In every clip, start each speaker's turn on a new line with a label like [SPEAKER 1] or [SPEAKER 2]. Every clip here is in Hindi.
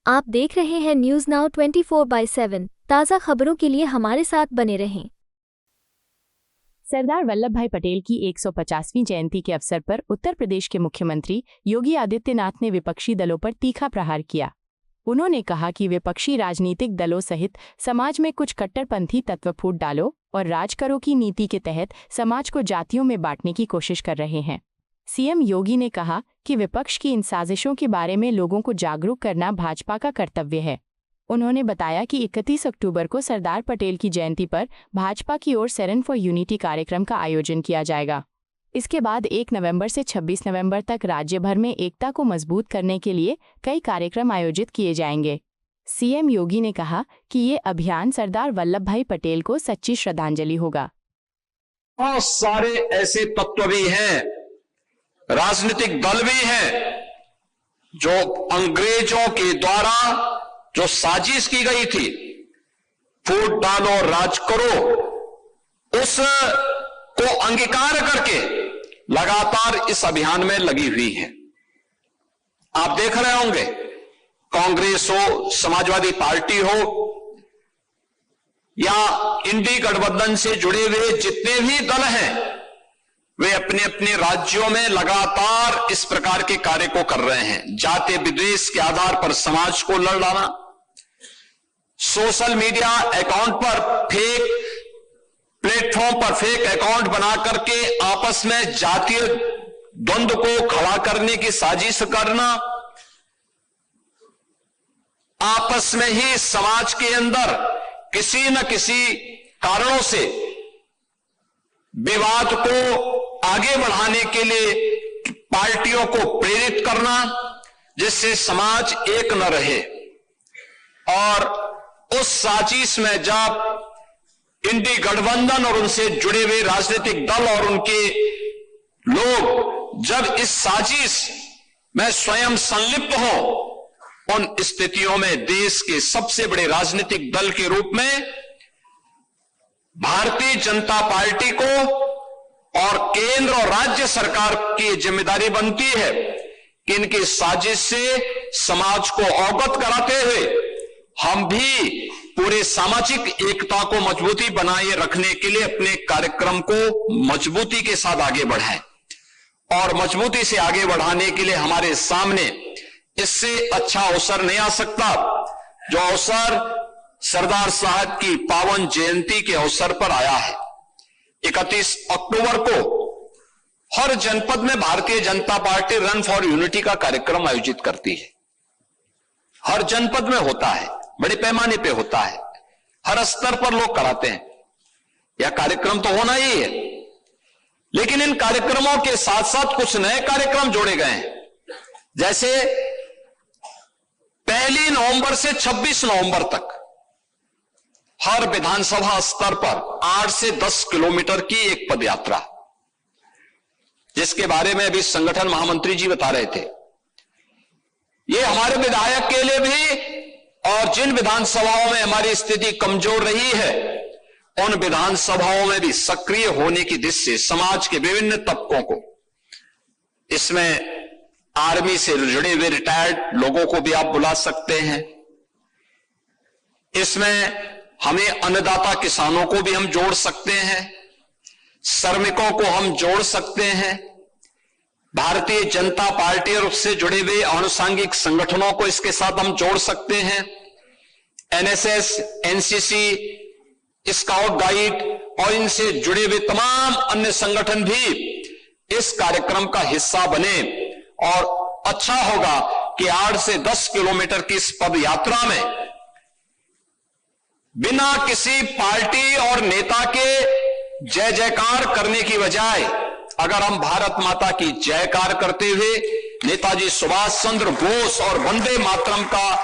[SPEAKER 1] आप देख रहे हैं न्यूज नाउ 24/7 ताज़ा खबरों के लिए हमारे साथ बने रहें।
[SPEAKER 2] सरदार वल्लभ भाई पटेल की 150वीं जयंती के अवसर पर उत्तर प्रदेश के मुख्यमंत्री योगी आदित्यनाथ ने विपक्षी दलों पर तीखा प्रहार किया। उन्होंने कहा कि विपक्षी राजनीतिक दलों सहित समाज में कुछ कट्टरपंथी तत्व फूट डालो और राज करो की नीति के तहत समाज को जातियों में बांटने की कोशिश कर रहे हैं। सीएम योगी ने कहा कि विपक्ष की इन साजिशों के बारे में लोगों को जागरूक करना भाजपा का कर्तव्य है। उन्होंने बताया कि 31 अक्टूबर को सरदार पटेल की जयंती पर भाजपा की ओर सेरेन फॉर यूनिटी कार्यक्रम का आयोजन किया जाएगा। इसके बाद 1 नवंबर से 26 नवंबर तक राज्य भर में एकता को मजबूत करने के लिए कई कार्यक्रम आयोजित किए जाएंगे। सीएम योगी ने कहा कि ये अभियान सरदार वल्लभ भाई पटेल को सच्ची श्रद्धांजलि होगा।
[SPEAKER 3] बहुत सारे ऐसे तत्व भी हैं, राजनीतिक दल भी हैं, जो अंग्रेजों के द्वारा जो साजिश की गई थी, फूट डालो राज करो, उसको अंगीकार करके लगातार इस अभियान में लगी हुई है। आप देख रहे होंगे, कांग्रेस हो, समाजवादी पार्टी हो या इंडी गठबंधन से जुड़े हुए जितने भी दल हैं, वे अपने अपने राज्यों में लगातार इस प्रकार के कार्य को कर रहे हैं। जाति विद्वेष के आधार पर समाज को लड़ डालना, सोशल मीडिया अकाउंट पर फेक प्लेटफॉर्म पर फेक अकाउंट बना करके आपस में जातीय द्वंद्व को खड़ा करने की साजिश करना, आपस में ही समाज के अंदर किसी न किसी कारणों से विवाद को आगे बढ़ाने के लिए पार्टियों को प्रेरित करना, जिससे समाज एक न रहे। और उस साजिश में जब इंडी गठबंधन और उनसे जुड़े हुए राजनीतिक दल और उनके लोग जब इस साजिश में स्वयं संलिप्त हो, उन स्थितियों में देश के सबसे बड़े राजनीतिक दल के रूप में भारतीय जनता पार्टी को और केंद्र और राज्य सरकार की जिम्मेदारी बनती है कि इनकी साजिश से समाज को अवगत कराते हुए हम भी पूरे सामाजिक एकता को मजबूती बनाए रखने के लिए अपने कार्यक्रम को मजबूती के साथ आगे बढ़ाएं। और मजबूती से आगे बढ़ाने के लिए हमारे सामने इससे अच्छा अवसर नहीं आ सकता, जो अवसर सरदार साहब की पावन जयंती के अवसर पर आया है। 31 अक्टूबर को हर जनपद में Bharatiya Janata party run for unity का कार्यक्रम आयोजित करती है। हर जनपद में होता है, बड़े पैमाने पे होता है, हर स्तर पर लोग कराते हैं। यह कार्यक्रम तो होना ही है, लेकिन इन कार्यक्रमों के साथ साथ कुछ नए कार्यक्रम जोड़े गए हैं। जैसे 1 नवंबर से 26 नवंबर तक हर विधानसभा स्तर पर 8 से 10 किलोमीटर की एक पदयात्रा, जिसके बारे में अभी संगठन महामंत्री जी बता रहे थे। ये हमारे विधायक के लिए भी, और जिन विधानसभाओं में हमारी स्थिति कमजोर रही है, उन विधानसभाओं में भी सक्रिय होने की दृष्टि से समाज के विभिन्न तबकों को, इसमें आर्मी से जुड़े हुए रिटायर्ड लोगों को भी आप बुला सकते हैं, इसमें हमें अन्नदाता किसानों को भी हम जोड़ सकते हैं, श्रमिकों को हम जोड़ सकते हैं, भारतीय जनता पार्टी और उससे जुड़े हुए आनुषंगिक संगठनों को इसके साथ हम जोड़ सकते हैं, एनएसएस, एनसीसी, स्काउट गाइड और इनसे जुड़े हुए तमाम अन्य संगठन भी इस कार्यक्रम का हिस्सा बने। और अच्छा होगा कि 8 से 10 किलोमीटर की इस पद यात्रा में बिना किसी पार्टी और नेता के जय जयकार करने की बजाय अगर हम भारत माता की जयकार करते हुए नेताजी सुभाष चंद्र बोस और वंदे मातरम का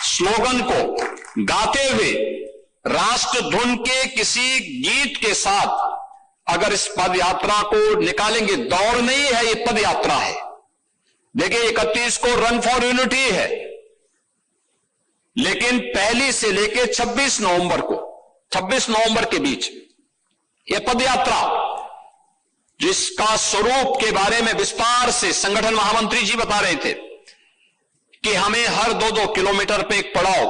[SPEAKER 3] स्लोगन को गाते हुए राष्ट्र धुन के किसी गीत के साथ अगर इस पद यात्रा को निकालेंगे, दौड़ नहीं है ये पद यात्रा है। देखिए 31 को रन फॉर यूनिटी है, लेकिन 1 से लेकर 26 नवंबर के बीच यह पद यात्रा, जिसका स्वरूप के बारे में विस्तार से संगठन महामंत्री जी बता रहे थे, कि हमें हर 2-2 किलोमीटर पे एक पड़ाव,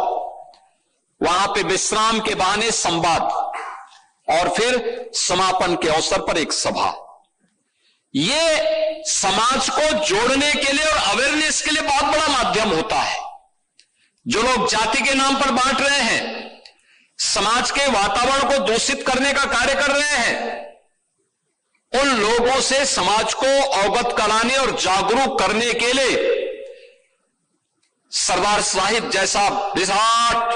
[SPEAKER 3] वहां पे विश्राम के बहाने संवाद और फिर समापन के अवसर पर एक सभा। ये समाज को जोड़ने के लिए और अवेयरनेस के लिए बहुत बड़ा माध्यम होता है। जो लोग जाति के नाम पर बांट रहे हैं, समाज के वातावरण को दूषित करने का कार्य कर रहे हैं, उन लोगों से समाज को अवगत कराने और जागरूक करने के लिए सरदार साहिब जैसा विराट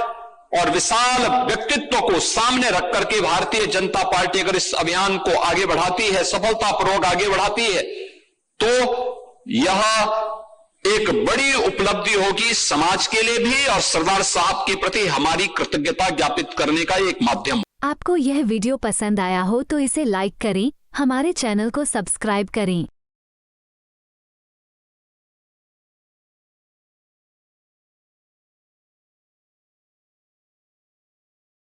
[SPEAKER 3] और विशाल व्यक्तित्व को सामने रख करके भारतीय जनता पार्टी अगर इस अभियान को आगे बढ़ाती है, सफलतापूर्वक आगे बढ़ाती है, तो यह एक बड़ी उपलब्धि होगी समाज के लिए भी और सरदार साहब के प्रति हमारी कृतज्ञता ज्ञापित करने का एक माध्यम।
[SPEAKER 1] आपको यह वीडियो पसंद आया हो तो इसे लाइक करें, हमारे चैनल को सब्सक्राइब करें।